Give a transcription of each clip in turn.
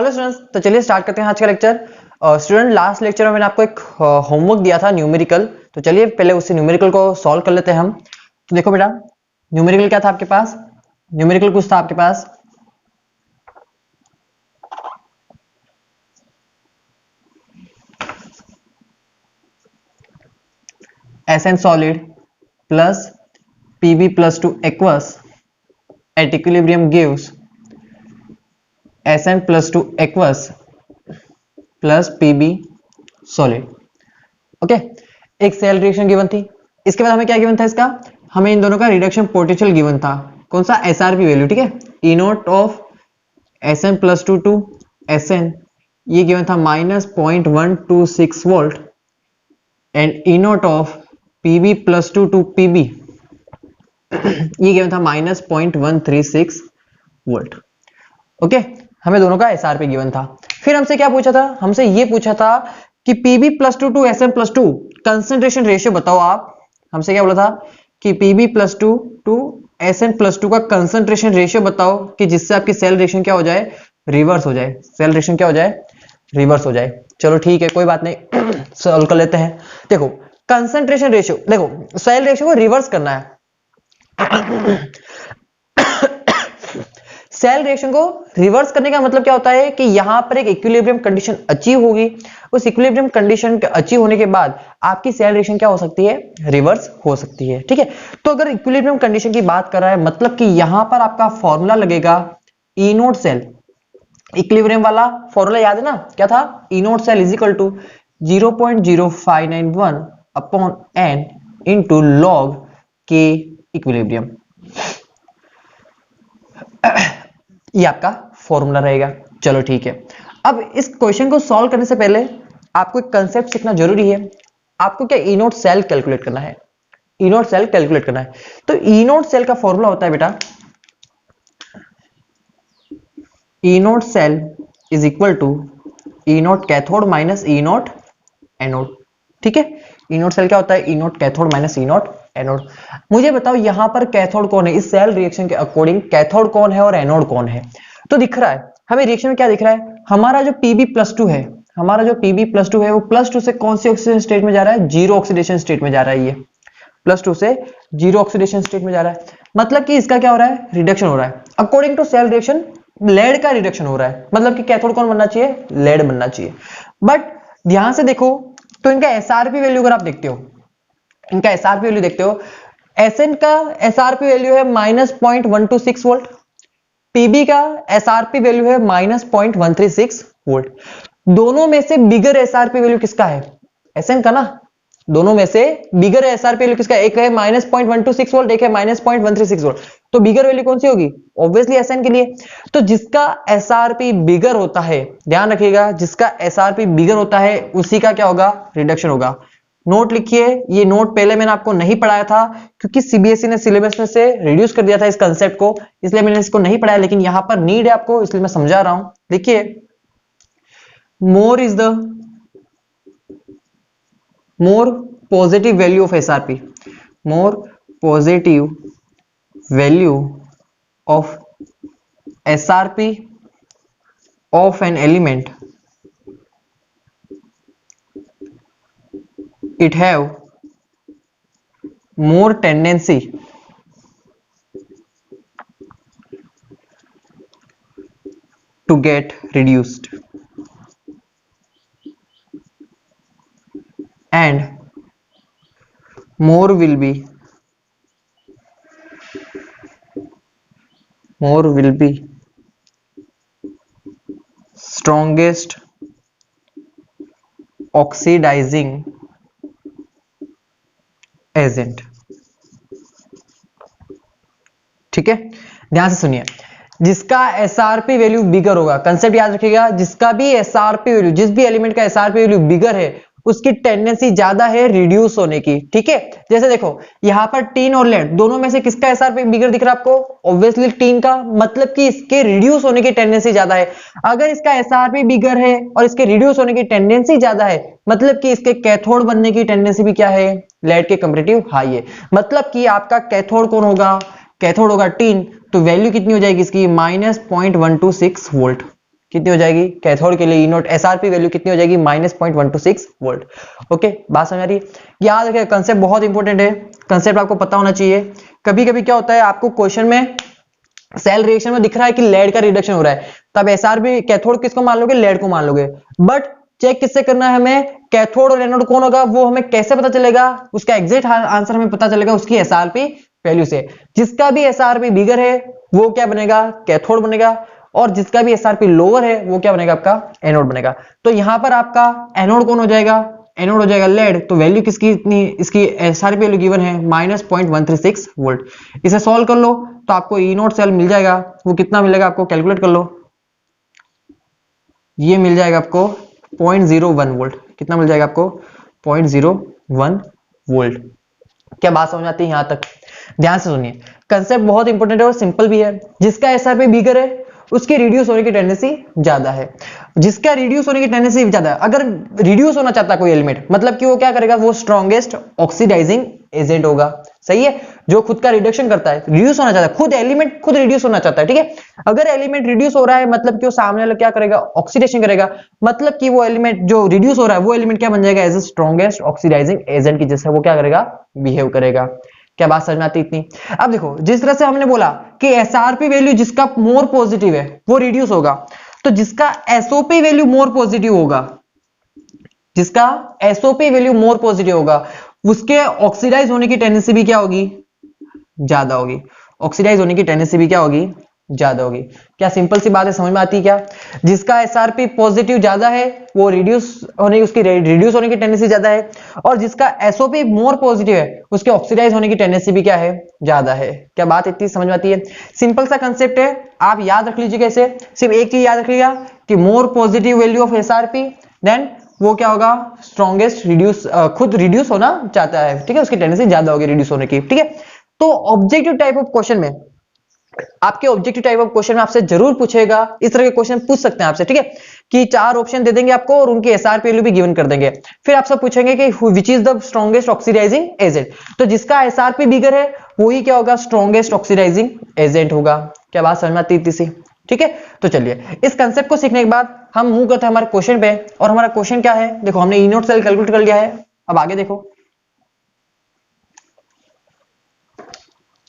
Hello students, तो चलिए start करते हैं आज का लेक्चर। स्टूडेंट, लास्ट लेक्चर में मैंने आपको एक होमवर्क दिया था न्यूमेरिकल, तो चलिए पहले उसी न्यूमेरिकल को सॉल्व कर लेते हैं हम। तो देखो बेटा, न्यूमेरिकल क्या था आपके पास? न्यूमेरिकल कुछ था आपके पास SN solid plus PB plus 2 aqueous at equilibrium gives SN plus 2 aqueous plus PB solid। Okay, एक सेल रिएक्शन गिवन थी। इसके बाद हमें क्या गिवन था? इसका हमें इन दोनों का रिडक्शन पोटेंशियल गिवन था। कौन सा? एसआरपी वैल्यू, ठीक है। E naught of SN plus two to SN, ये गिवन था -0.126 volt, and E naught of PB plus two to PB ये गिवन था -0.136 वोल्ट। ओके, हमें दोनों का एसआरपी गिवन था। फिर हमसे क्या पूछा था? हमसे ये पूछा था कि PB plus two to SN plus two concentration ratio बताओ आप। हमसे क्या बोला था कि PB plus two to SN plus two का कंसंट्रेशन रेशियो बताओ कि जिससे आपकी सेल रिएक्शन क्या हो जाए? रिवर्स हो जाए। सेल रिएक्शन क्या हो जाए? रिवर्स हो जाए। चलो ठीक है, कोई बात नहीं, सॉल्व कर लेते हैं। देखो कंसंट्रेशन रेशियो, देखो सेल रेशियो को रिवर्स करना है। सेल रिएक्शन को रिवर्स करने का मतलब क्या होता है कि यहां पर एक इक्विलिब्रियम कंडीशन अचीव होगी। उस इक्विलिब्रियम कंडीशन के अचीव होने के बाद आपकी सेल रिएक्शन क्या हो सकती है? रिवर्स हो सकती है, ठीक है। तो अगर इक्विलिब्रियम कंडीशन की बात कर रहा है, मतलब कि यहां पर आपका फॉर्मूला लगेगा ई नोट सेल। इक्विलिब्रियम वाला फॉर्मूला याद है ना? क्या था? E naught cell is equal to 0.0591 upon N into log के इक्विलिब्रियम। ये आपका फॉर्मूला रहेगा। चलो ठीक है। अब इस क्वेश्चन को सॉल्व करने से पहले आपको एक कंसेप्ट सीखना जरूरी है। आपको क्या ई नोट सेल कैलकुलेट करना है। ई नोट सेल कैलकुलेट करना है। तो ई नोट सेल का फॉर्मूला होता है बेटा, E naught cell is equal to E naught cathode minus E naught anode, ठीक है। ई नोट सेल क्या होता है? E naught cathode minus E naught anode. मुझे बताओ यहां पर कैथोड कौन है? इस सेल रिएक्शन के अकॉर्डिंग कैथोड कौन है और एनोड कौन है? तो दिख रहा है हमें रिएक्शन में क्या दिख रहा है? हमारा जो पीबी प्लस टू है, हमारा जो पीबी प्लस टू है वो प्लस टू से कौन सी ऑक्सीडेशन स्टेट में जा रहा है? जीरो ऑक्सीडेशन स्टेट में जा रहा है। ये प्लस टू से जीरो ऑक्सीडेशन स्टेट में जा रहा है, मतलब कि इसका क्या हो रहा है? रिडक्शन हो रहा है। According to cell reaction lead का रिडक्शन हो रहा है, मतलब कि कैथोड कौन बनना चाहिए? लेड बनना चाहिए। बट ध्यान से देखो तो इनका एसआरपी वैल्यू अगर आप देखते हो, इनका एसआरपी वैल्यू देखते हो, एसएन का एसआरपी वैल्यू है -0.126 वोल्ट, पीबी का एसआरपी वैल्यू है -0.136 वोल्ट। दोनों में से बिगर एसआरपी वैल्यू किसका है? एसएन का ना। दोनों में से बिगर एसआरपी वैल्यू किसका है? एक है -0.126 वोल्ट, एक है -0.136 वोल्ट। तो बिगर वैल्यू कौन सी होगी? ऑब्वियसली एसएन के लिए। तो जिसका एसआरपी बिगर होता है, ध्यान रखिएगा, जिसका एसआरपी बिगर होता है उसी का क्या होगा? रिडक्शन होगा। नोट लिखिए, ये नोट पहले मैंने आपको नहीं पढ़ाया था क्योंकि सीबीएसई ने सिलेबस में से रिड्यूस कर दिया था इस कंसेप्ट को, इसलिए मैंने इसको नहीं पढ़ाया, लेकिन यहां पर नीड है आपको, इसलिए मैं समझा रहा हूं। देखिए, मोर positive value of SRP, more positive value of SRP of an element, it have more tendency to get reduced and more will be strongest oxidizing agent, ठीक है। ध्यान से सुनिए, जिसका एसआरपी वैल्यू बिगर होगा, कंसेप्ट याद रखिएगा, जिसका भी एसआरपी वैल्यू, जिस भी एलिमेंट का एसआरपी वैल्यू बिगर है उसकी टेंडेंसी ज्यादा है रिड्यूस होने की, ठीक है। जैसे देखो यहां पर टीन और लेड दोनों में से किसका एसआरपी बिगर दिख रहा है आपको? ऑब्वियसली टीन का, मतलब कि इसके रिड्यूस होने की टेंडेंसी ज्यादा है। अगर इसका एसआरपी बिगर है और इसके रिड्यूस होने की टेंडेंसी ज्यादा है, मतलब कि इसके कैथोड बनने की टेंडेंसी भी क्या है? लेड के कंपैरेटिव हाई है। मतलब कि आपका कैथोड कौन होगा? कैथोड होगा टीन। तो वैल्यू कितनी हो जाएगी इसकी? -0.126 वोल्ट। कितनी हो जाएगी, कैथोड के लिए ई नोट एसआरपी वैल्यू कितनी हो जाएगी, -0.126 वोल्ट। ओके, बात समझ आ रही है? याद रखिए कंसेप्ट बहुत इंपॉर्टेंट है, कंसेप्ट आपको पता होना चाहिए। कभी कभी क्या होता है आपको क्वेश्चन में सेल रिएक्शन में दिख रहा है कि लेड का रिडक्शन हो रहा है, तब एसआरपी कैथोड किसको मान लोगे, लेड को मान लोगे। बट चेक किससे करना है हमें, कैथोड और एनोड कौन होगा वो हमें कैसे पता चलेगा, उसका एग्जैक्ट आंसर हमें पता चलेगा उसकी एसआरपी वैल्यू से। जिसका भी एसआरपी बिगर है वो क्या बनेगा, कैथोड बनेगा, और जिसका भी एसआरपी लोअर है वो क्या बनेगा, आपका एनोड बनेगा। तो यहां पर आपका एनोड कौन हो जाएगा, एनोड हो जाएगा लेड। तो वैल्यू किसकी इतनी, इसकी एसआरपी वैल्यू गिवन है -0.136 वोल्ट। इसे सॉल्व कर लो तो आपको ई नोट सेल मिल जाएगा, वो कितना मिलेगा आपको, कैलकुलेट कर लो। ये मिल जाएगा आपको 0.01 वोल्ट। कितना मिल जाएगा आपको, 0.01 वोल्ट। क्या बात समझ आती है यहां तक? ध्यान से सुनिए, कंसेप्ट बहुत इंपॉर्टेंट है और सिंपल भी है। जिसका एसआरपी बिगर है उसकी रिड्यूस होने की टेंडेंसी ज्यादा है, जिसका रिड्यूस होने की टेंडेंसी ज्यादा है। अगर रिड्यूस होना चाहता है कोई एलिमेंट, मतलब कि वो क्या करेगा, वो स्ट्रॉन्गेस्ट ऑक्सीडाइजिंग एजेंट होगा। सही है, जो खुद का रिडक्शन करता है, रिड्यूस होना चाहता है, खुद एलिमेंट खुद रिड्यूस होना चाहता है। ठीक है, अगर एलिमेंट रिड्यूस हो रहा है मतलब कि वो सामने वाला क्या करेगा, ऑक्सीडेशन करेगा, मतलब कि वो एलिमेंट जो रिड्यूस हो रहा है वो एलिमेंट क्या बन जाएगा, as a strongest oxidising agent की जैसे वो क्या करेगा, बिहेव करेगा। क्या बात समझ में आती इतनी? अब देखो, जिस तरह से हमने बोला कि एसआरपी वैल्यू जिसका मोर पॉजिटिव है वो रिड्यूस होगा, तो जिसका एसओपी वैल्यू मोर पॉजिटिव होगा, जिसका एसओपी वैल्यू मोर पॉजिटिव होगा, उसके ऑक्सीडाइज होने की टेंडेंसी भी क्या होगी, ज्यादा होगी। ऑक्सीडाइज होने की टेंडेंसी भी क्या होगी, ज्यादा होगी। क्या सिंपल सी बात है, समझ में आती है क्या? जिसका एसआरपी पॉजिटिव ज्यादा है वो रिड्यूस होने की टेंडेंसी ज्यादा है, और जिसका एसओपी मोर पॉजिटिव है उसके ऑक्सीडाइज होने की टेंडेंसी भी क्या है, ज्यादा है। क्या बात इतनी समझ में आती है? सिंपल सा कंसेप्ट है, आप याद रख लीजिएगा इसे। सिर्फ एक चीज याद रखिएगा कि more positive value of SRP, then वो क्या होगा, स्ट्रॉन्गेस्ट रिड्यूस, खुद रिड्यूस होना चाहता है। ठीक है, उसकी टेंडेंसी ज्यादा होगी रिड्यूस होने की। ठीक है, तो ऑब्जेक्टिव टाइप ऑफ क्वेश्चन में, आपके ऑब्जेक्टिव टाइप ऑफ क्वेश्चन में आपसे जरूर पूछेगा, इस तरह के क्वेश्चन पूछ सकते हैं आपसे। ठीक है, कि 4 ऑप्शन दे देंगे आपको और उनकी एसआरपी वैल्यू भी गिवन कर देंगे, फिर आपसे पूछेंगे कि which is the strongest oxidising agent. तो जिसका एसआरपी बिगर है वही क्या होगा, स्ट्रॉन्गेस्ट ऑक्सीडाइजिंग एजेंट होगा। क्या बात समझ में आती है? ठीक है, तो चलिए इस कंसेप्ट को सीखने के बाद हम मूव करते हैं हमारे क्वेश्चन पे। और हमारा क्वेश्चन क्या है, देखो हमने ई नोट सेल कैलकुलेट कर लिया है। अब आगे देखो,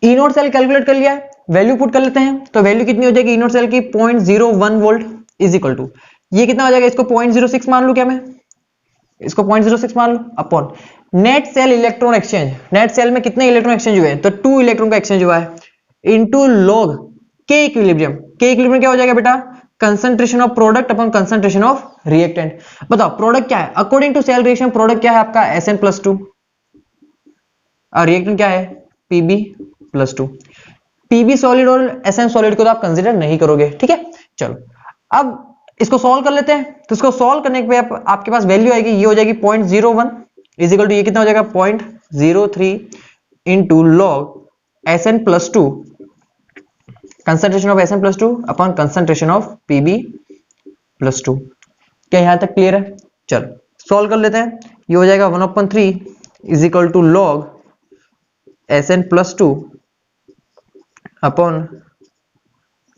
ई नोट सेल कैलकुलेट कर लिया है, वैल्यू पुट कर लेते हैं। तो वैल्यू कितनी हो जाएगी ई नोट सेल की, 0.01 वोल्ट इज इक्वल टू, ये कितना हो जाएगा, इसको 0.06 मान लू क्या मैं, इसको 0.06 मान लो, upon net cell electron exchange. Net cell में कितने इलेक्ट्रॉन एक्सचेंज हुए हैं, तो 2 इलेक्ट्रॉन का एक्सचेंज हुआ है, इनटू लॉग के इक्विलिब्रियम। के इक्विलिब्रियम क्या हो जाएगा बेटा, concentration of product upon concentration of reactant. बताओ प्रोडक्ट क्या है, according to cell reaction product क्या है आपका Sn+2, और रिएक्टेंट क्या है Pb+2। Pb सॉलिड और Sn सॉलिड को तो आप कंसीडर नहीं करोगे। ठीक है, चलो अब इसको सॉल्व कर लेते हैं। तो इसको सॉल्व करने के बाद आपके पास वैल्यू आएगी, ये हो जाएगी 0.01 इज इक्वल टू, ये कितना हो जाएगा 0.03 into log Sn+2, concentration of Sn+2 upon concentration of Pb+2। क्या यहां तक क्लियर है? चलो सॉल्व कर लेते हैं। ये हो जाएगा 1/3 is equal to log Sn+2 upon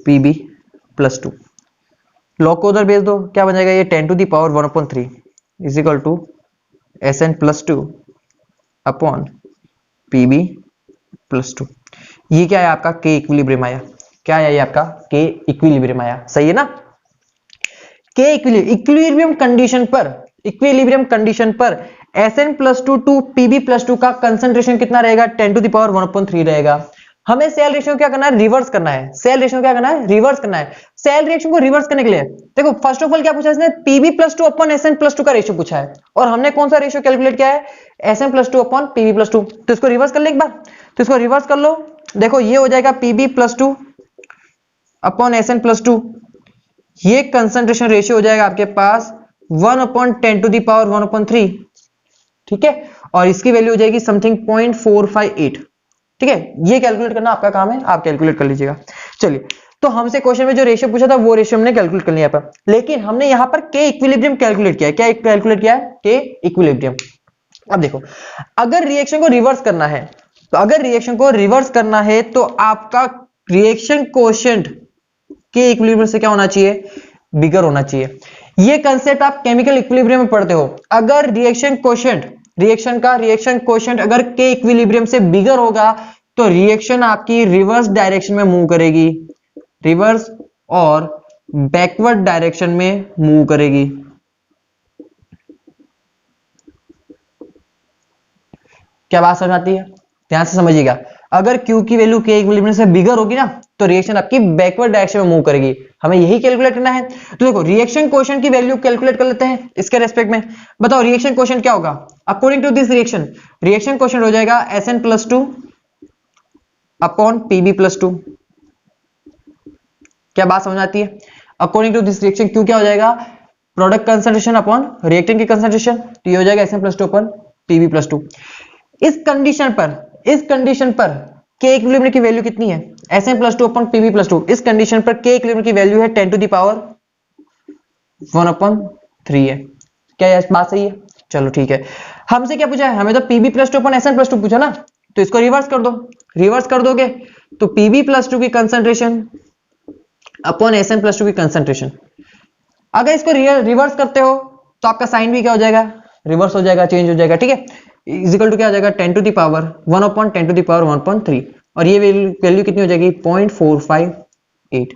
Pb+2। Log को उधर भेज दो, क्या बन जाएगा, ये 10⁻⁴ is equal to Sn+2 upon Pb+2। ये क्या है आपका, के इक्विलिब्रियम आया। क्या है ये आपका, के इक्विलिब्रियम आया। सही है ना, के इक्विलिब्रियम कंडीशन पर Sn+2 टू Pb+2 का कंसंट्रेशन कितना रहेगा, 10⁻⁴ रहेगा। हमें सेल रिएक्शन क्या करना है, रिवर्स करना है। सेल रिएक्शन क्या करना है, रिवर्स करना है। सेल रिएक्शन को रिवर्स करने के लिए देखो, फर्स्ट ऑफ ऑल क्या पूछा है इसने, Pb+2 अपॉन Sn+2 का रेशियो पूछा है, और हमने कौन सा रेशियो कैलकुलेट किया है, Sn+2 अपॉन Pb+2। तो इसको रिवर्स कर ले एक बार, तो इसको रिवर्स कर लो। देखो ये हो जाएगा Pb+2 अपॉन Sn+2, ये कंसंट्रेशन रेशियो हो जाएगा आपके पास 1/10⁻⁴। ठीक है, और इसकी वैल्यू हो जाएगी समथिंग 0.458। ठीक है, ये कैलकुलेट करना आपका काम है, आप कैलकुलेट कर लीजिएगा। चलिए, तो हमसे क्वेश्चन में जो रेशियो पूछा था वो रेशियो हमने कैलकुलेट कर लिया पर, लेकिन हमने यहां पर के इक्विलिब्रियम कैलकुलेट किया है। क्या कैलकुलेट किया है, के इक्विलिब्रियम। अब देखो, अगर रिएक्शन को रिवर्स करना है, तो अगर रिएक्शन को रिवर्स करना है तो आपका रिएक्शन कोएफिशिएंट के इक्विलिब्रियम से क्या होना चाहिए, बिगर होना चाहिए। ये कंसेप्ट आप केमिकल इक्विलिब्रियम में पढ़ते हो। अगर रिएक्शन कोशेंट अगर के इक्विलिब्रियम से बिगर होगा तो रिएक्शन आपकी रिवर्स डायरेक्शन में मूव करेगी, रिवर्स और बैकवर्ड डायरेक्शन में मूव करेगी। क्या बात समझ आती है? ध्यान से समझिएगा। अगर Q की वैल्यू के इक्विलिब्रियम से बिगर होगी ना तो रिएक्शन आपकी बैकवर्ड डायरेक्शन में मूव करेगी। हमें यही कैलकुलेट करना है। तो देखो रिएक्शन कोशेंट की वैल्यू कैलकुलेट कर लेते हैं इसके रेस्पेक्ट में। बताओ रिएक्शन कोशेंट क्या होगा according to this reaction quotient हो जाएगा Sn+2 अपॉन Pb+2। क्या बात समझ आती है? According to this reaction Q क्या हो जाएगा प्रोडक्ट कंसंट्रेशन अपॉन रिएक्टेंट की कंसंट्रेशन, तो ये हो जाएगा Sn+2 अपॉन Pb+2। इस कंडीशन पर के इक्विलिब्रियम की वैल्यू कितनी है Sn+2 अपॉन Pb+2। इस कंडीशन पर के इक्विलिब्रियम की वैल्यू है 10 टू द पावर 1/3 है। क्या यह बात सही है? चलो ठीक है। हमसे क्या पूछा है? हमें तो Pb+2 अपॉन Sn+2 पूछा ना, तो इसको रिवर्स कर दो। रिवर्स कर दोगे तो Pb+2 की कंसंट्रेशन अपॉन Sn+2 की कंसंट्रेशन। अगर इसको रिवर्स करते हो तो आपका साइन भी क्या हो जाएगा रिवर्स हो जाएगा, चेंज हो जाएगा। ठीक है, इक्वल टू क्या हो जाएगा 10 to the power 1/10 to the power 1/3 और ये वैल्यू कितनी हो जाएगी 0.458।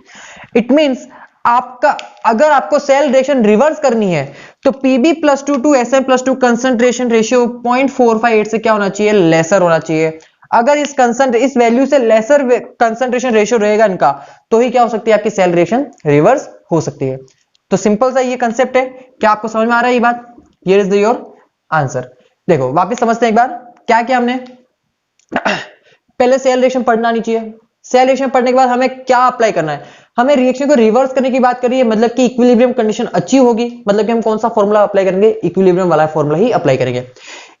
इट मींस आपका अगर आपको सेल रिएक्शन रिवर्स करनी है तो Pb+2 to Sn+2 concentration ratio 0.458 से क्या होना चाहिए लेसर होना चाहिए। अगर इस वैल्यू से लेसर कंसंट्रेशन रेशियो रहेगा इनका तो ही क्या हो सकती है आपकी सेल रिएक्शन रिवर्स हो सकती है। तो सिंपल सा ये कंसेप्ट है। क्या आपको समझ में आ रहा है ये बात? Here is your answer. देखो वापस समझते हैं एक बार क्या किया हमने। पहले सेल रिएक्शन पढ़ना नहीं चाहिए। सेल रिएक्शन पढ़ने के बाद हमें क्या अप्लाई करना है, हमें रिएक्शन को रिवर्स करने की बात करिए, मतलब कि इक्विलिब्रियम कंडीशन अच्छी होगी, मतलब कि हम कौन सा फॉर्मूला अप्लाई करेंगे इक्विलिब्रियम वाला फॉर्मूला ही अप्लाई करेंगे।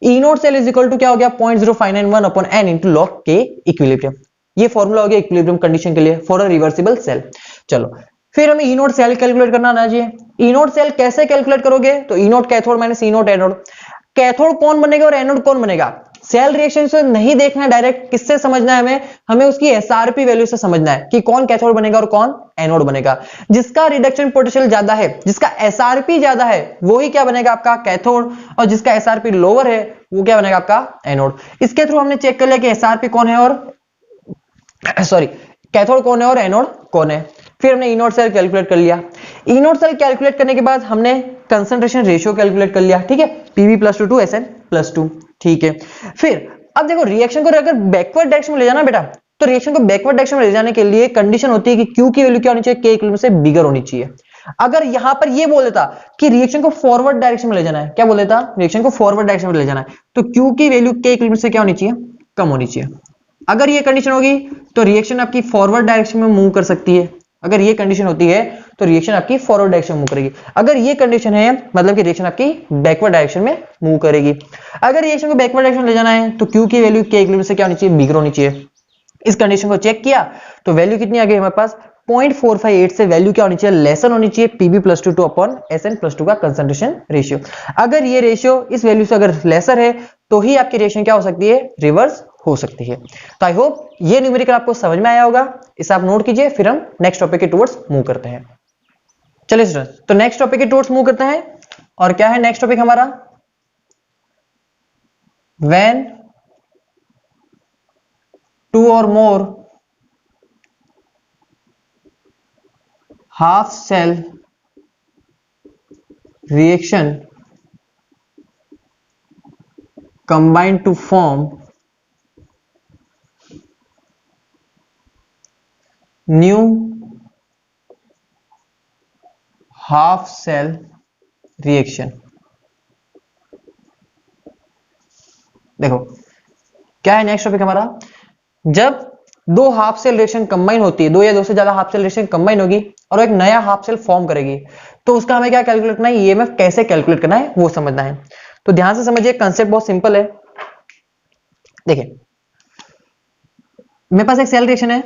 E naught cell is equal to क्या हो गया 0.0591 अपॉन एन इंटू लॉग के इक्विलिब्रियम। ये फॉर्मूला हो गया इक्विलिब्रियम कंडीशन के लिए फॉर अ रिवर्सिबल सेल। चलो फिर हमें ई नोट सेल कैलकुलेट करना आना चाहिए। ई नोट सेल कैसे कैलकुलेट करोगे तो E naught cathode minus E naught anode. Cathode कौन बनेगा और एनोड कौन बनेगा सेल रिएक्शन से नहीं देखना है डायरेक्ट, किससे समझना है हमें उसकी एसआरपी वैल्यू से समझना है कि कौन कैथोड बनेगा और कौन एनोड बनेगा। जिसका रिडक्शन पोटेंशियल ज्यादा है, जिसका एसआरपी ज्यादा है, वो ही क्या बनेगा आपका कैथोड, और जिसका एसआरपी लोअर है वो क्या बनेगा आपका एनोड। इसके थ्रू हमने चेक कर लिया कि एसआरपी कौन है और कैथोड कौन है और एनोड कौन है। फिर हमने ई नोट सेल कैलकुलेट कर लिया। ई नोट सेल कैलकुलेट करने के बाद हमने कंसंट्रेशन रेशियो कैलकुलेट कर लिया। ठीक है, Pb+2 टू Sn+2। ठीक है, फिर अब देखो रिएक्शन को अगर बैकवर्ड डायरेक्शन में ले जाना बेटा, तो रिएक्शन को बैकवर्ड डायरेक्शन में ले जाने के लिए कंडीशन होती है कि Q की वैल्यू क्या होनी चाहिए, K इक्वल से बिगर होनी चाहिए। अगर यहां पर ये बोल देता कि रिएक्शन को फॉरवर्ड डायरेक्शन में ले जाना है, क्या बोल देता रिएक्शन को फॉरवर्ड डायरेक्शन में ले जाना है, तो Q की वैल्यू K इक्वल से क्या होनी चाहिए, कम होनी चाहिए। अगर ये कंडीशन होगी तो रिएक्शन आपकी फॉरवर्ड डायरेक्शन में मूव कर सकती है। अगर ये कंडीशन होती है तो रिएक्शन आपकी फॉरवर्ड डायरेक्शन में मूव करेगी। अगर ये कंडीशन है मतलब कि रिएक्शन आपकी बैकवर्ड डायरेक्शन में मूव करेगी। अगर रिएक्शन को बैकवर्ड डायरेक्शन में ले जाना है तो Q की वैल्यू K इक्वल से क्या होनी चाहिए, बिगर होनी चाहिए। इस कंडीशन को चेक किया तो वैल्यू कितनी आ गई हमारे पास 0.458 से वैल्यू क्या होनी चाहिए, लेसन होनी चाहिए Pb+2 टू अपॉन Sn+2 का कंसंट्रेशन रेशियो। अगर ये रेशियो इस वैल्यू से अगर लेसर है तो ही आपकी रिएक्शन क्या हो सकती है, रिवर्स हो सकती है। तो आई होप ये न्यूमेरिकल आपको समझ में आया होगा। इसे आप नोट कीजिए, फिर हम नेक्स्ट टॉपिक के टुवर्ड्स मूव करते हैं। चलिए स्टूडेंट्स, तो नेक्स्ट टॉपिक के टुवर्ड्स मूव करते हैं। और क्या है नेक्स्ट टॉपिक हमारा, व्हेन टू और मोर half cell reaction combine to form new half cell reaction। देखो क्या है नेक्स्ट टॉपिक हमारा, जब दो हाफ सेल रिएक्शन कंबाइन होती है, दो या दो से ज्यादा हाफ सेल रिएक्शन कंबाइन होगी और एक नया हाफ सेल फॉर्म करेगी, तो उसका हमें क्या कैलकुलेट करना है, ईएमएफ कैसे कैलकुलेट करना है वो समझना है। तो ध्यान से समझिए, कंसेप्ट बहुत सिंपल है। देखिए मेरे पास एक सेल रिएक्शन है,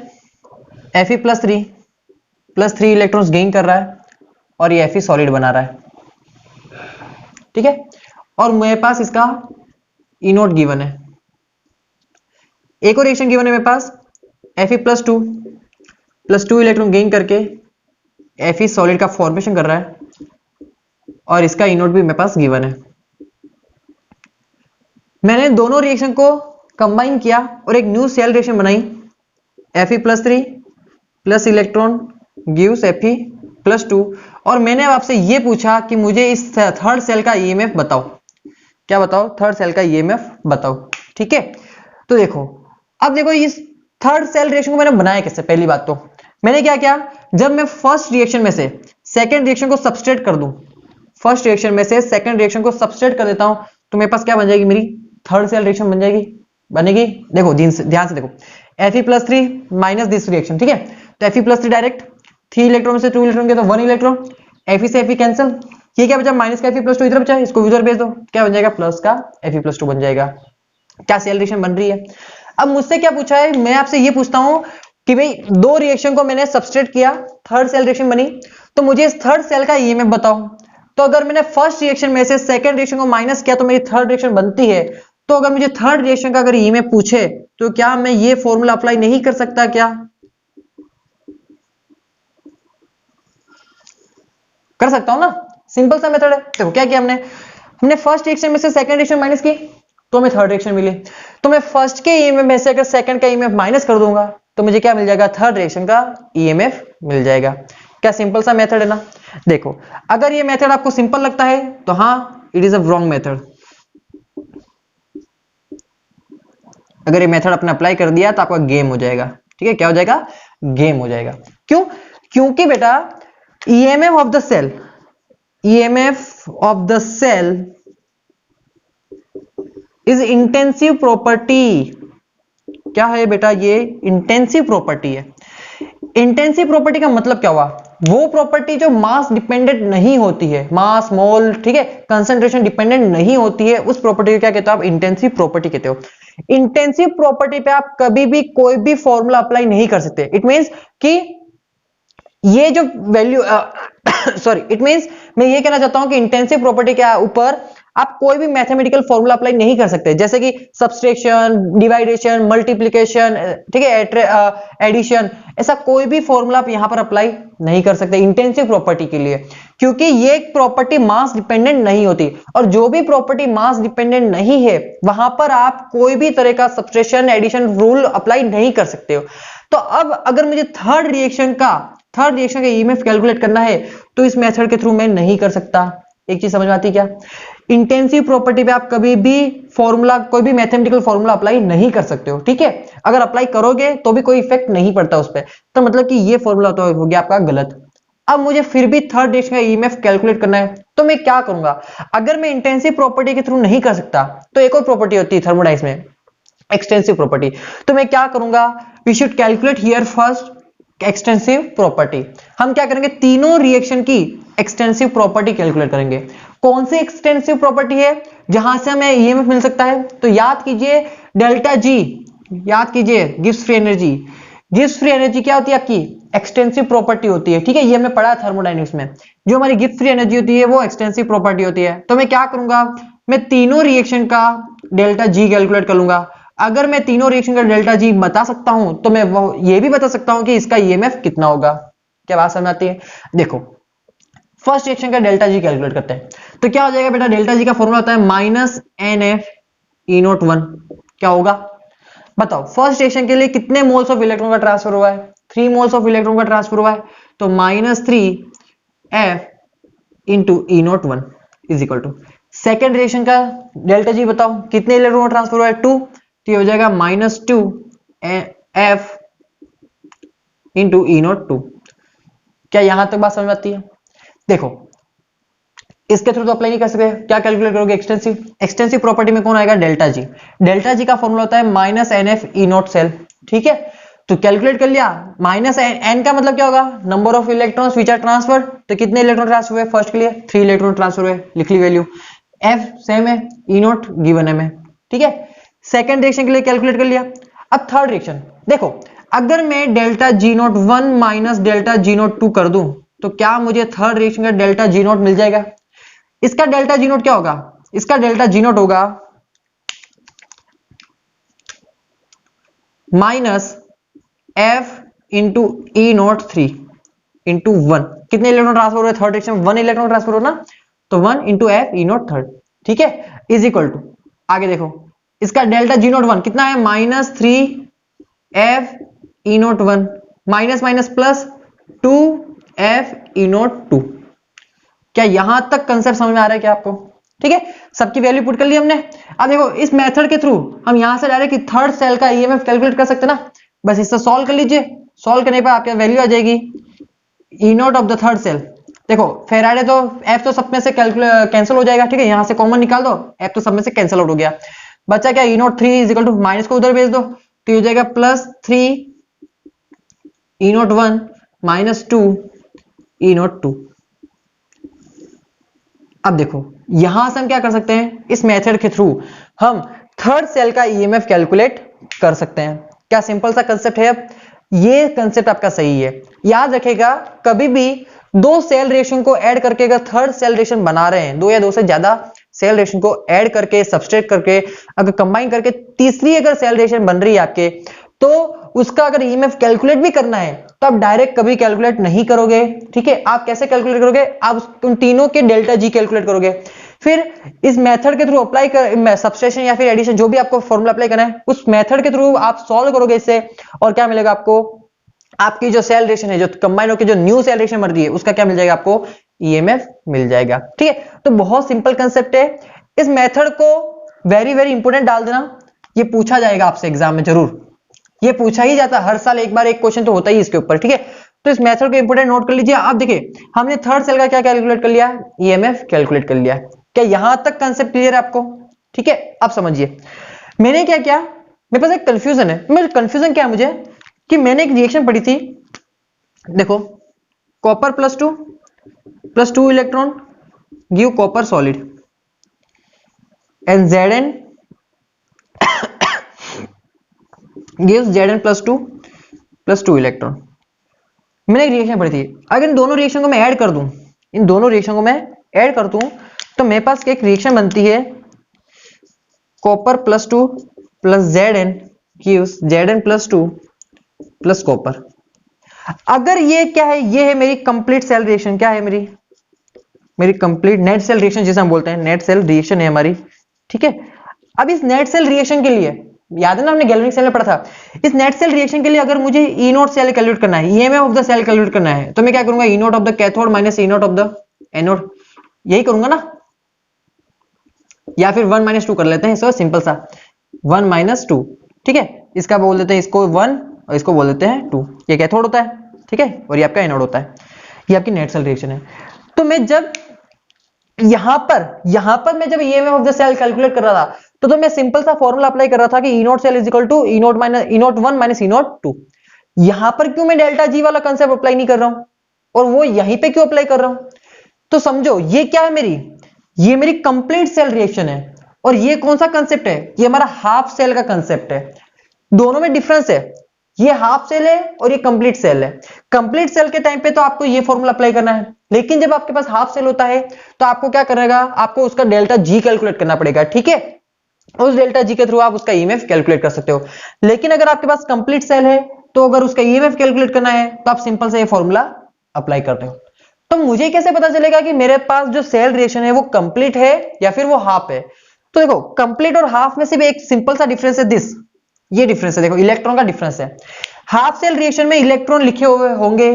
Fe+3 इलेक्ट्रॉन्स गेन कर रहा है और ये Fe सॉलिड बना रहा है। ठीक है, और मेरे पास इसका ई नोट गिवन है। एक और रिएक्शन गिवन है मेरे पास, Fe+2 +2 इलेक्ट्रॉन गेन करके Fe सॉलिड का फॉर्मेशन कर रहा है और इसका ई नोट भी मेरे पास गिवन है। मैंने दोनों रिएक्शन को कंबाइन किया और एक न्यू सेल रिएक्शन बनाई। Fe+3 plus electron gives Fe+2 और मैंने आपसे ये पूछा कि मुझे इस थर्ड सेल का ईएमएफ बताओ। क्या बताओ? थर्ड सेल का ईएमएफ बताओ। ठीक है, तो देखो, अब देखो इस थर्ड सेल रिएक्शन को मैंने बनाया कैसे। पहली बात तो मैंने क्या किया, जब मैं फर्स्ट रिएक्शन में से सेकंड रिएक्शन को सबस्ट्रेट कर दूं, फर्स्ट रिएक्शन में से सेकंड रिएक्शन को सबस्ट्रेट कर देता हूं, तो मेरे पास क्या बन जाएगी, मेरी थर्ड सेल रिएक्शन बन जाएगी, बनेगी। देखो ध्यान से देखो, Fe+3 माइनस दिस रिएक्शन, ठीक है, तो Fe+3 डायरेक्ट 3 इलेक्ट्रॉन में से 2 इलेक्ट्रॉन के तो 1 इलेक्ट्रॉन, Fe से Fe कैंसिल, ये क्या बचा, माइनस का Fe+2 इधर बचा, इसको इधर भेज दो, क्या बन जाएगा, प्लस का Fe+2 बन जाएगा। क्या सेल रिएक्शन बन रही है। अब मुझसे क्या पूछा है, मैं आपसे ये पूछता हूं कि भाई दो रिएक्शन को मैंने सबस्ट्रेट किया, थर्ड सेल रिएक्शन बनी, तो मुझे इस थर्ड सेल का ईएमएफ बताओ। तो अगर मैंने फर्स्ट रिएक्शन में से सेकंड रिएक्शन को माइनस किया तो मेरी थर्ड रिएक्शन बनती है। तो अगर मुझे थर्ड रिएक्शन का अगर ईएमएफ पूछे तो क्या मैं ये फॉर्मूला अप्लाई नहीं कर सकता? क्या कर सकता हूं ना, सिंपल सा मेथड है। देखो क्या किया हमने फर्स्ट रिएक्शन में से सेकंड रिएक्शन माइनस की तो हमें थर्ड रिएक्शन मिली, तो मैं फर्स्ट के ईएमएफ में से अगर सेकंड का ईएमएफ माइनस कर दूंगा तो मुझे क्या मिल जाएगा, थर्ड रिएक्शन का ईएमएफ मिल जाएगा। क्या सिंपल सा मेथड है ना। देखो अगर ये मेथड आपको सिंपल लगता है तो हाँ, it is a wrong method. अगर ये मेथड अपने अप्लाई कर दिया तो आपका गेम हो जाएगा। ठीक है, क्या हो जाएगा, गेम हो जाएगा। क्यों? क्योंकि बेटा EMF of the cell, EMF of the cell is intensive property. क्या है बेटा, ये इंटेंसिव प्रॉपर्टी है। इंटेंसिव प्रॉपर्टी का मतलब क्या हुआ, वो प्रॉपर्टी जो मास डिपेंडेंट नहीं होती है, मास मोल, ठीक है, कंसंट्रेशन डिपेंडेंट नहीं होती है, उस प्रॉपर्टी को क्या कहते हो आप, इंटेंसिव प्रॉपर्टी कहते हो। इंटेंसिव प्रॉपर्टी पे आप कभी भी कोई भी फॉर्मूला अप्लाई नहीं कर सकते। इट मींस कि ये जो वैल्यू सॉरी, इट मींस मैं ये कहना चाहता हूं कि इंटेंसिव प्रॉपर्टी के ऊपर आप कोई भी मैथमेटिकल फॉर्मूला अप्लाई नहीं कर सकते, जैसे कि सब्सट्रैक्शन, डिवाइडेशन, मल्टीप्लिकेशन, ठीक है, एडिशन, ऐसा कोई भी फॉर्मूला आप यहां पर अप्लाई नहीं कर सकते इंटेंसिव प्रॉपर्टी के लिए, क्योंकि ये प्रॉपर्टी मास डिपेंडेंट नहीं होती। और जो भी प्रॉपर्टी मास डिपेंडेंट नहीं है वहां पर आप कोई भी तरह का सब्सट्रैक्शन, एडिशन रूल अप्लाई नहीं कर सकते हो। तो अब अगर मुझे थर्ड रिएक्शन का ईएमएफ कैलकुलेट करना है तो इस मेथड के थ्रू मैं नहीं कर सकता। एक चीज समझ में आती है क्या, इंटेंसिव प्रॉपर्टी पे आप कभी भी फॉर्मूला, कोई भी मैथमेटिकल फॉर्मूला अप्लाई नहीं कर सकते हो। ठीक है, अगर अप्लाई करोगे तो भी कोई इफेक्ट नहीं पड़ता उस पर, तो मतलब कि ये फॉर्मूला तो हो गया आपका गलत। अब मुझे फिर भी थर्ड रिएक्शन का ईएमएफ कैलकुलेट करना है तो मैं क्या करूंगा, अगर मैं इंटेंसिव प्रॉपर्टी के थ्रू नहीं कर सकता तो एक और प्रॉपर्टी होती है थर्मोडाइनमिक्स में, एक्सटेंसिव प्रॉपर्टी। तो मैं क्या करूंगा, we should calculate here first extensive property. हम क्या करेंगे, तीनों रिएक्शन की एक्सटेंसिव प्रॉपर्टी कैलकुलेट करेंगे। कौन सी एक्सटेंसिव प्रॉपर्टी है जहां से हमें ईएमएफ मिल सकता है, तो याद कीजिए डेल्टा जी, याद कीजिए gives free energy. Gives free energy क्या होती है आपकी, एक्सटेंसिव प्रॉपर्टी होती है। ठीक है, ये हमने पढ़ा है थर्मोडायनेमिक्स में, जो हमारी गिव्स फ्री एनर्जी होती है वो एक्सटेंसिव प्रॉपर्टी होती है। तो मैं क्या करूंगा, मैं तीनों रिएक्शन का डेल्टा जी कैलकुलेट कर लूंगा। अगर मैं तीनों रिएक्शन का डेल्टा जी बता सकता हूं तो मैं वो ये भी बता सकता हूं कि इसका ईएमएफ कितना होगा। क्या बात समझ आती है। देखो फर्स्ट रिएक्शन का डेल्टा जी कैलकुलेट करते हैं, तो क्या हो जाएगा बेटा, डेल्टा जी का फॉर्मूला होता है माइनस NF E01। क्या होगा बताओ, फर्स्ट रिएक्शन के लिए कितने मोल्स ऑफ इलेक्ट्रॉन का ट्रांसफर हुआ है, 3 मोल्स ऑफ इलेक्ट्रॉन का ट्रांसफर हुआ है, तो -3F into E01 is equal to second reaction का डेल्टा जी बताओ, कितने इलेक्ट्रॉन का ट्रांसफर हुआ है, 2, तो ये हो जाएगा -2F इंटू E02। क्या यहां तक बात समझ में आती है। देखो इसके थ्रू तो अप्लाई नहीं कर सकते, क्या कैलकुलेट करोगे, एक्सटेंसिव प्रॉपर्टी में कौन आएगा, डेल्टा जी। डेल्टा जी का फॉर्मूला होता है -NF E0 सेल। ठीक है, तो कैलकुलेट कर लिया, माइनस एन का मतलब क्या होगा, number of electrons which are transferred. तो कितने इलेक्ट्रॉन ट्रांसफर हुए फर्स्ट के लिए, 3 इलेक्ट्रॉन ट्रांसफर हुए, लिख ली वैल्यू। एफ सेम है, E0 गिवन है में। ठीक है, सेकंड रिएक्शन के लिए कैलकुलेट कर लिया। अब थर्ड रिएक्शन देखो, अगर मैं delta G01 minus delta G02 कर दूं तो क्या मुझे थर्ड रिएक्शन का डेल्टा G0 मिल जाएगा। इसका डेल्टा G0 क्या होगा, इसका डेल्टा G0 होगा minus F into E03 into 1। कितने इलेक्ट्रॉन ट्रांसफर हो रहे हैं थर्ड रिएक्शन में? 1 इलेक्ट्रॉन ट्रांसफर हो ना, तो 1 into F E not third, ठीक है, इज इक्वल टू, आगे देखो इसका डेल्टा जी नॉट 1 कितना है, -3 F E not 1 minus minus plus 2 F E not 2। क्या यहां तक कंसेप्ट समझ में आ रहा है क्या आपको? ठीक है, सबकी वैल्यू पुट कर ली हमने। अब देखो इस मेथड के थ्रू हम यहां से डायरेक्ट थर्ड सेल का ईएमएफ कैलकुलेट कर सकते हैं ना, बस इससे सॉल्व कर लीजिए। सॉल्व करने पर आपके वैल्यू आ जाएगी E naught of the third cell. देखो फेराडे तो एफ तो सब में से कैंसिल हो जाएगा, ठीक है, यहां से कॉमन निकाल दो, एफ तो सब में से कैंसिल आउट हो गया, बचा क्या, E naught 3 is equal to minus को उधर भेज दो तो ये हो जाएगा +3 ई नॉट 1 -2 ई नॉट 2। अब देखो यहां से हम क्या कर सकते हैं, इस मेथड के थ्रू हम थर्ड सेल का ईएमएफ कैलकुलेट कर सकते हैं। क्या सिंपल सा कंसेप्ट है। अब ये कंसेप्ट आपका सही है, याद रखेगा कभी भी दो सेल रिएक्शन को ऐड करके अगर थर्ड सेल रिएक्शन बना रहे हैं, दो या दो से ज्यादा सेल रिएक्शन को ऐड करके सब्सट्रैक्ट करके अगर कंबाइन करके तीसरी अगर सेल रिएक्शन बन रही है आपके, तो उसका अगर ईएमएफ कैलकुलेट भी करना है तो आप डायरेक्ट कभी कैलकुलेट नहीं करोगे, ठीक है। आप कैसे कैलकुलेट करोगे, आप उन तीनों के डेल्टा जी कैलकुलेट करोगे, फिर इस मेथड के थ्रू अप्लाई कर सब्सट्रैक्शन या फिर एडिशन जो भी आपको फॉर्मूला अप्लाई करना है उस मेथड के थ्रू आप सॉल्व करोगे इससे, और क्या मिलेगा आपको, आपकी जो सेल रिएक्शन है जो कंबाइन होकर जो न्यू सेल रिएक्शन बन रही है उसका क्या मिल जाएगा आपको, ईएमएफ मिल जाएगा, ठीक है। तो बहुत सिंपल कंसेप्ट है, इस मेथड को वेरी वेरी इंपोर्टेंट डाल देना, ये पूछा जाएगा आपसे एग्जाम में जरूर, ये पूछा ही जाता है हर साल एक बार एक क्वेश्चन तो होता ही इसके ऊपर, ठीक है। तो इस मेथड को इंपोर्टेंट नोट कर लीजिए। आप देखिए हमने थर्ड सेल का क्या कैलकुलेट कर लिया, ईएमएफ कैलकुलेट कर लिया। क्या यहां तक कंसेप्ट क्लियर है आपको, ठीक है। अब समझिए मैंने क्या किया, मेरे पास एक कंफ्यूजन है, मेरे कंफ्यूजन क्या है मुझे कि मैंने एक रिएक्शन पढ़ी थी, देखो copper +2 electron give copper solid and Zn gives Zn +2 electron. मैंने एक रिएक्शन पढ़ी थी, अगर इन दोनों रिएक्शन को मैं ऐड कर दूं, इन दोनों रिएक्शन को मैं ऐड कर दूं तो मेरे पास एक रिएक्शन बनती है copper +2 Zn gives Zn +2 plus copper. अगर ये क्या है, ये है मेरी कंप्लीट सेल रिएक्शन, क्या है मेरी कंप्लीट नेट सेल रिएक्शन जिसे हम बोलते हैं, नेट सेल रिएक्शन है हमारी, ठीक है। अब इस नेट सेल रिएक्शन के लिए याद है ना हमने गैल्वेनिक सेल में पढ़ा था, इस नेट सेल रिएक्शन के लिए अगर मुझे ई नोट सेल कैलकुलेट करना है, EMF of the cell calculate करना है, तो मैं क्या करूंगा, E naught of the cathode minus E naught of the anode, यही करूंगा ना, या फिर 1 - 2 कर लेते हैं, इसको सिंपल सा 1 - 2, ठीक है। इसका बोल देते हैं इसको 1 और इसको बोल देते हैं 2, ये कैथोड होता है, ठीक है, और ये आपका एनोड होता है, ये आपकी नेट सेल रिएक्शन है। तो मैं जब यहां पर मैं जब EMF of the cell calculate कर रहा था तो मैं सिंपल सा फॉर्मूला अप्लाई कर रहा था कि E naught cell is equal to E naught 1 minus E naught 2। यहां पर क्यों मैं डेल्टा जी वाला कंसेप्ट अप्लाई नहीं कर रहा हूं और वो यहीं पे क्यों अप्लाई कर रहा हूं, तो समझो ये क्या है, ये मेरी कंप्लीट सेल रिएक्शन है, और ये कौन सा कंसेप्ट है, ये हमारा हाफ सेल का कंसेप्ट है। दोनों में डिफरेंस है, ये हाफ सेल है और ये कंप्लीट सेल है। कंप्लीट सेल के टाइम पे तो आपको ये फॉर्मूला अप्लाई करना है, लेकिन जब आपके पास हाफ सेल होता है तो आपको क्या करेगा, आपको उसका डेल्टा जी कैलकुलेट करना पड़ेगा, ठीक है। उस डेल्टा जी के थ्रू आप उसका ईएमएफ कैलकुलेट कर सकते हो। लेकिन अगर आपके पास कंप्लीट सेल है तो अगर उसका ईएमएफ कैलकुलेट करना है तो आप सिंपल से ये फॉर्मूला अप्लाई करते हो। तो मुझे कैसे पता चलेगा कि मेरे पास जो सेल रिएक्शन है वो कंप्लीट है या फिर वो हाफ है, तो देखो कंप्लीट और हाफ में सिर्फ एक सिंपल सा डिफरेंस है, ये डिफरेंस है, देखो इलेक्ट्रॉन का डिफरेंस है। हाफ सेल रिएक्शन में इलेक्ट्रॉन लिखे हुए होंगे,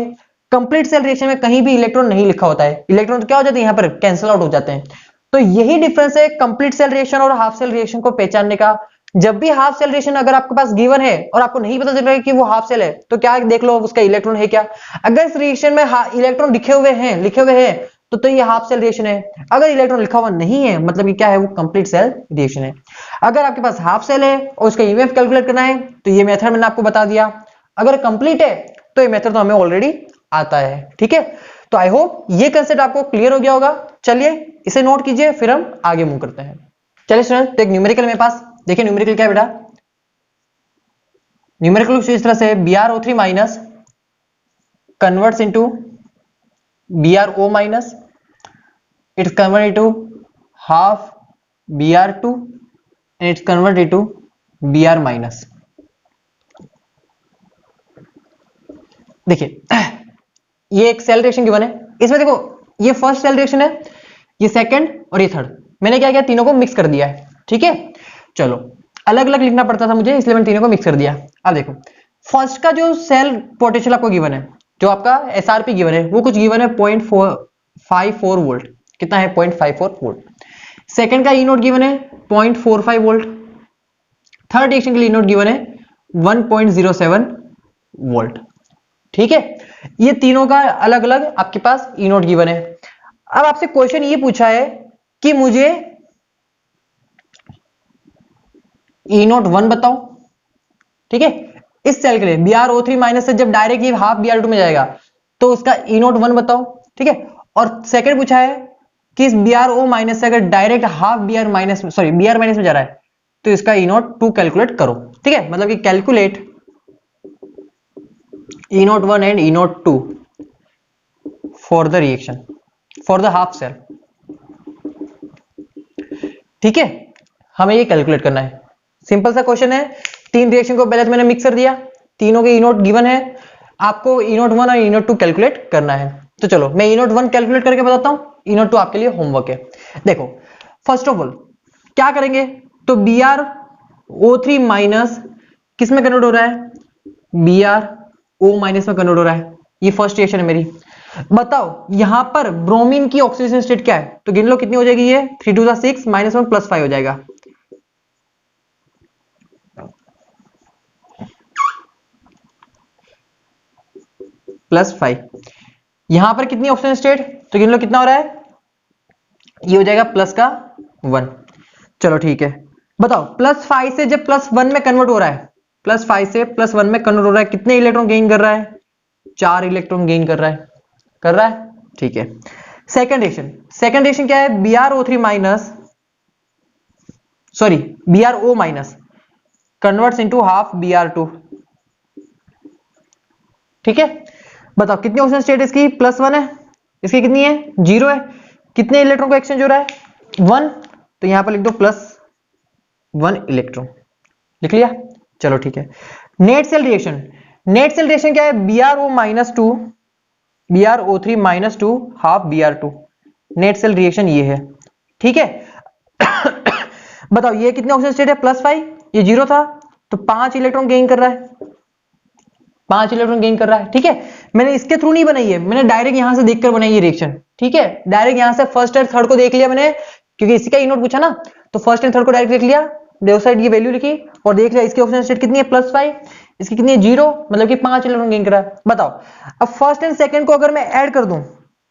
कंप्लीट सेल रिएक्शन में कहीं भी इलेक्ट्रॉन नहीं लिखा होता है, इलेक्ट्रॉन तो क्या हो जाते हैं यहां पर कैंसिल आउट हो जाते हैं। तो यही डिफरेंस है कंप्लीट सेल रिएक्शन और हाफ सेल रिएक्शन को पहचानने का। जब भी हाफ सेल रिएक्शन अगर आपके पास गिवन है और आपको नहीं पता चल रहा है कि वो हाफ सेल है, तो क्या देख लो उसका इलेक्ट्रॉन है क्या। अगर इस रिएक्शन में इलेक्ट्रॉन लिखे हुए हैं तो ये हाफ सेल रिएक्शन है। अगर इलेक्ट्रॉन लिखा हुआ नहीं है मतलब ये क्या है, वो कंप्लीट सेल रिएक्शन है। अगर आपके पास हाफ सेल है और उसका ईएमएफ कैलकुलेट करना है तो ये मेथड मैंने आपको बता दिया। अगर कंप्लीट है तो ये मेथड तो हमें ऑलरेडी आता है, ठीक है। तो आई होप ये कंसेप्ट आपको क्लियर हो गया होगा। चलिए इसे नोट कीजिए, फिर हम आगे मूव करते हैं। चलिए स्टूडेंट, एक न्यूमेरिकल मेरे पास, देखिए न्यूमेरिकल क्या है बेटा। न्यूमेरिकल कुछ इस तरह से BrO3 minus converts into BrO minus, it's convert into half Br2 and it's converted into Br minus. देखिए ये एक सेल रिएक्शन गिवन है, इसमें देखो ये फर्स्ट सेल रिएक्शन है, ये सेकंड और ये थर्ड, मैंने क्या किया तीनों को मिक्स कर दिया है। ठीक है, चलो अलग अलग लिखना पड़ता था मुझे, इसलिए मैंने तीनों को मिक्स कर दिया। अब देखो फर्स्ट का जो सेल पोटेंशियल आपको गिवन है, जो आपका एसआरपी गिवन है, वो कुछ गिवन है 0.54 वोल्ट, कितना है 0.54 वोल्ट। सेकंड का ई नोट गिवन है 0.45 वोल्ट, थर्ड रिएक्शन के लिए ई नोट गिवन है 1.07 वोल्ट। ठीक है, ये तीनों का अलग अलग आपके पास ई नोट गिवन है। अब आपसे क्वेश्चन ये पूछा है कि मुझे ई नोट 1 बताओ। ठीक है, इस सेल के लिए BrO3 माइनस से जब डायरेक्ट ये हाफ Br2 में जाएगा तो उसका ई नोट 1 बताओ। ठीक है, और सेकंड पूछा है कि इस BrO माइनस से अगर डायरेक्ट हाफ Br माइनस में जा रहा है तो इसका ई नोट 2 कैलकुलेट करो। ठीक है, मतलब कि calculate E naught 1 and E naught 2 for the reaction for the half cell. ठीक है, हमें ये कैलकुलेट करना है, सिंपल सा क्वेश्चन है। तीन रिएक्शन को पहले तो मैंने मिक्स कर दिया, तीनों के ई नोट गिवन है, आपको ई नोट 1 और ई नोट 2 कैलकुलेट करना है। तो चलो मैं ई नोट 1 कैलकुलेट करके बताता हूं, ई नोट 2 आपके लिए होमवर्क है। देखो फर्स्ट ऑफ ऑल क्या करेंगे, तो BrO3 माइनस किस में कन्वर्ट हो रहा है, BrO माइनस में कन्वर्ट हो रहा है, ये फर्स्ट रिएक्शन है मेरी। बताओ यहां पर ब्रोमीन की ऑक्सीडेशन स्टेट क्या है, तो गिन लो कितनी हो जाएगी, ये 3 2 6 -1 +5 हो जाएगा। +5। यहां पर कितनी ऑक्सीजन स्टेट, तो गिन लो कितना हो रहा है, ये हो जाएगा +1। चलो ठीक है, बताओ +5 से जब +1 में कन्वर्ट हो रहा है, +5 से +1 में कन्वर्ट हो रहा है, कितने इलेक्ट्रॉन गेन कर रहा है, 4 इलेक्ट्रॉन गेन कर रहा है। ठीक है, सेकंड रिएक्शन क्या है, BrO3 minus BrO minus converts into half Br2। ठीक है, बताओ कितनी ऑक्सीजन स्टेट इसकी, +1 है, इसकी कितनी है 0 है, कितने इलेक्ट्रॉन को एक्सचेंज हो रहा है 1, तो यहां पर लिख दो +1 इलेक्ट्रॉन, लिख लिया। चलो ठीक है, नेट सेल रिएक्शन क्या है, BrO3 minus 2 half Br2, net cell reaction ये है। ठीक है बताओ ये कितने ऑक्सीजन स्टेट है, +5, ये 0 था तो 5 इलेक्ट्रॉन गेन कर रहा है, 5 इलेक्ट्रॉन गेन कर रहा है। ठीक है, मैंने इसके थ्रू नहीं बनाई है, मैंने डायरेक्ट यहां से देखकर बनाई है रिएक्शन। ठीक है, डायरेक्ट यहां से फर्स्ट एंड थर्ड को देख लिया मैंने, क्योंकि इसी का ई नोट पूछा ना, तो फर्स्ट एंड थर्ड को डायरेक्ट देख लिया, लेफ्ट साइड ये वैल्यू लिखी और देख लिया इसकी ऑक्सीजन स्टेट कितनी है, +5, इसकी कितनी है 0, मतलब कि 5 इलेक्ट्रॉन गेन कर रहा है। बताओ अब फर्स्ट एंड सेकंड को अगर मैं ऐड कर दूं,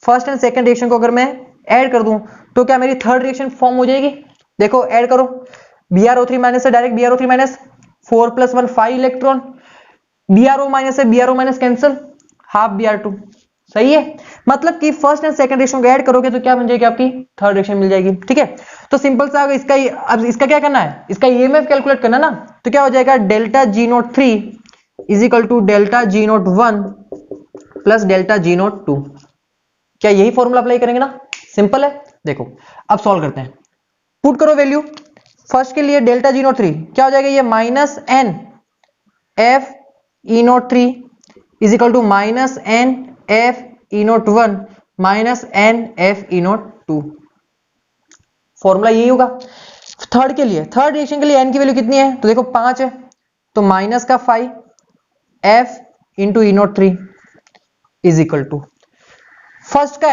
फर्स्ट एंड सेकंड रिएक्शन को अगर मैं ऐड कर दूं तो क्या मेरी थर्ड रिएक्शन फॉर्म हो जाएगी। देखो ऐड करो, BrO3 माइनस से direct BrO3 minus 4 + 1 5 electron, BrO minus से BrO minus cancel, half Br2। सही है, मतलब कि फर्स्ट एंड सेकंड रिएक्शन को ऐड करोगे तो क्या बन जाएगी, आपकी थर्ड रिएक्शन मिल जाएगी। ठीक है, तो सिंपल सा अब इसका क्या करना है, इसका EMF कैलकुलेट करना ना, तो क्या हो जाएगा, ΔG03 is equal to ΔG01 plus ΔG02। क्या यही फॉर्मूला अप्लाई करेंगे ना, सिंपल है। देखो अब सॉल्व करते हैं, पुट करो वैल्यू, फर्स्ट के लिए ΔG03 क्या हो जाएगा, ये -N F E03 is equal to -N F E01 -N F E02, formula यही होगा। थर्ड रिएक्शन के लिए N की वैल्यू कितनी है, तो देखो 5 है, तो -5 F into E03 is equal to first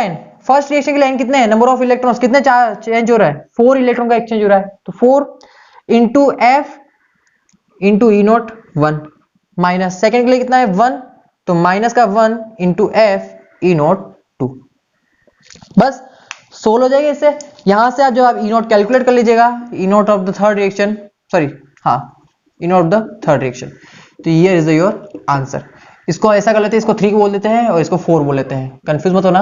reaction के लिए N कितने हैं, नंबर ऑफ इलेक्ट्रॉन्स कितने चेंज हो रहा है, 4 इलेक्ट्रॉन का एक्सचेंज हो रहा है, तो 4 into F into E01 minus second के लिए कितना है 1, तो -1 इंटू F E02, बस सोल्व हो जाएगा इससे। यहां से जो आप E0 कैलकुलेट कर लीजिएगा, E0 of the third reaction, E0 of the third reaction, तो हियर इज योर आंसर। इसको ऐसा कर लेते हैं, इसको 3 बोल देते हैं और इसको 4 बोल लेते हैं, कंफ्यूज मत होना।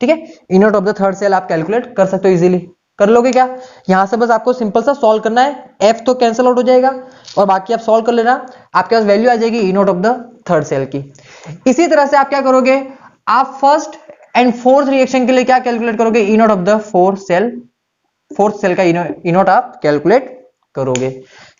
ठीक है, E0 of the third cell आप कैलकुलेट कर सकते हो, इजीली कर लोगे क्या, यहां से बस आपको सिंपल सा सॉल्व करना है, F तो कैंसिल आउट हो जाएगा और बाकी आप सॉल्व कर लेना, आपके पास वैल्यू आ जाएगी E0 of the third cell की। इसी तरह से आप क्या करोगे, आप फर्स्ट एंड फोर्थ रिएक्शन के लिए क्या कैलकुलेट करोगे, E0 of the fourth cell का E0 आप कैलकुलेट करोगे।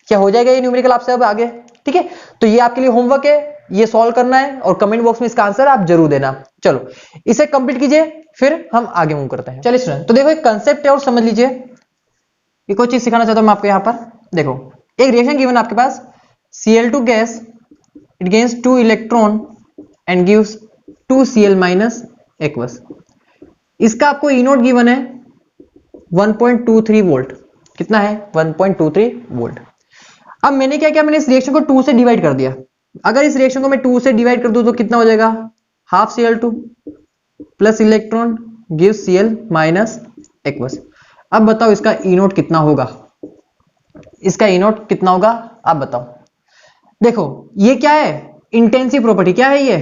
क्या हो जाएगा ये न्यूमेरिकल आपसे अब आगे। ठीक है, तो ये आपके लिए होमवर्क है, ये सॉल्व करना है और कमेंट बॉक्स में इसका आंसर आप जरूर देना। चलो इसे कंप्लीट कीजिए, फिर हम आगे मूव करते हैं। चलिए स्टूडेंट, तो देखो एक कंसेप्ट है और समझ लीजिए। एक और चीज सिखाना चाहता हूं मैं आपको यहां पर। देखो एक रिएक्शन गिवन आपके पास, Cl2 gas, it gains 2 electron and gives 2 Cl minus aqueous. इसका आपको ई नोट गिवन है 1.23 वोल्ट। कितना है? 1.23 वोल्ट। अब मैंने क्या किया, मैंने इस रिएक्शन को 2 से डिवाइड कर दिया। अगर इस रिएक्शन को मैं 2 से डिवाइड कर दूं तो कितना हो जाएगा? Half Cl2 plus electron gives Cl minus aqueous. अब बताओ इसका ई नोट कितना होगा? इसका ई नोट कितना होगा आप बताओ। देखो ये क्या है? Intensive property. क्या है ये?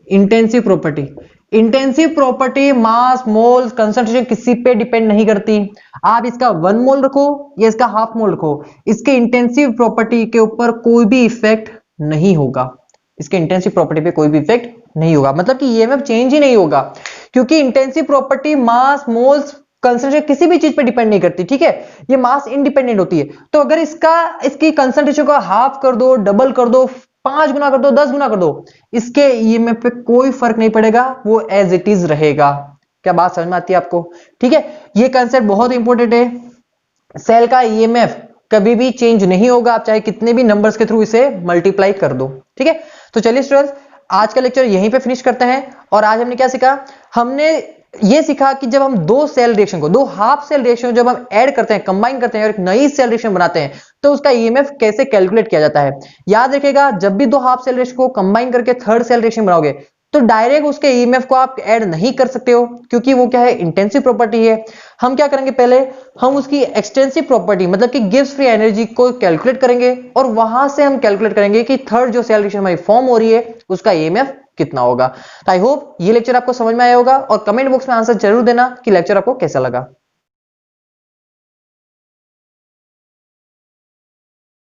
Intensive property. इंटेंसिव प्रॉपर्टी मास, मोल, कंसंट्रेशन किसी पे डिपेंड नहीं करती। आप इसका 1 मोल रखो या इसका हाफ मोल रखो, इसके इंटेंसिव प्रॉपर्टी के ऊपर कोई भी इफेक्ट नहीं होगा। इसके इंटेंसिव प्रॉपर्टी पे कोई भी इफेक्ट नहीं होगा, मतलब कि ईएमएफ चेंज ही नहीं होगा, क्योंकि इंटेंसिव प्रॉपर्टी मास, मोल्स, कंसंट्रेशन किसी भी चीज पे डिपेंड नहीं करती। ठीक है, ये मास इंडिपेंडेंट होती है। तो अगर इसकी कंसंट्रेशन को हाफ कर दो, डबल कर दो, 5 गुना कर दो, 10 गुना कर दो, इसके ईएमएफ पे कोई फर्क नहीं पड़ेगा, वो एज इट इज रहेगा। क्या बात समझ में आती है आपको? ठीक है, ये कंसेप्ट बहुत इंपॉर्टेंट है। सेल का ईएमएफ कभी भी चेंज नहीं होगा, आप चाहे कितने भी नंबर्स के थ्रू इसे मल्टीप्लाई कर दो। ठीक है, तो चलिए स्टूडेंट्स, आज का लेक्चर यहीं पे फिनिश करते हैं। और आज हमने क्या सीखा? हमने ये सीखा कि जब हम दो सेल रिएक्शन को, दो हाफ सेल रिएक्शन जब हम ऐड करते हैं, कंबाइन करते हैं और एक नई सेल रिएक्शन बनाते हैं, तो उसका ईएमएफ कैसे कैलकुलेट किया जाता है। याद रखिएगा, जब भी दो हाफ सेल रिएक्शन को कंबाइन करके थर्ड सेल रिएक्शन बनाओगे तो डायरेक्ट उसके ईएमएफ को आप ऐड नहीं कर सकते हो, क्योंकि वो क्या है? इंटेंसिव प्रॉपर्टी है। हम क्या करेंगे, पहले हम उसकी एक्सटेंसिव प्रॉपर्टी मतलब कि गिव्स फ्री एनर्जी को कैलकुलेट करेंगे और वहां से हम कैलकुलेट करेंगे कि थर्ड जो सेल रिएक्शन हमारी फॉर्म हो रही है उसका ईएमएफ कितना होगा। तो आई होप ये लेक्चर आपको समझ में आया होगा और कमेंट बॉक्स में आंसर जरूर देना कि लेक्चर आपको कैसा लगा।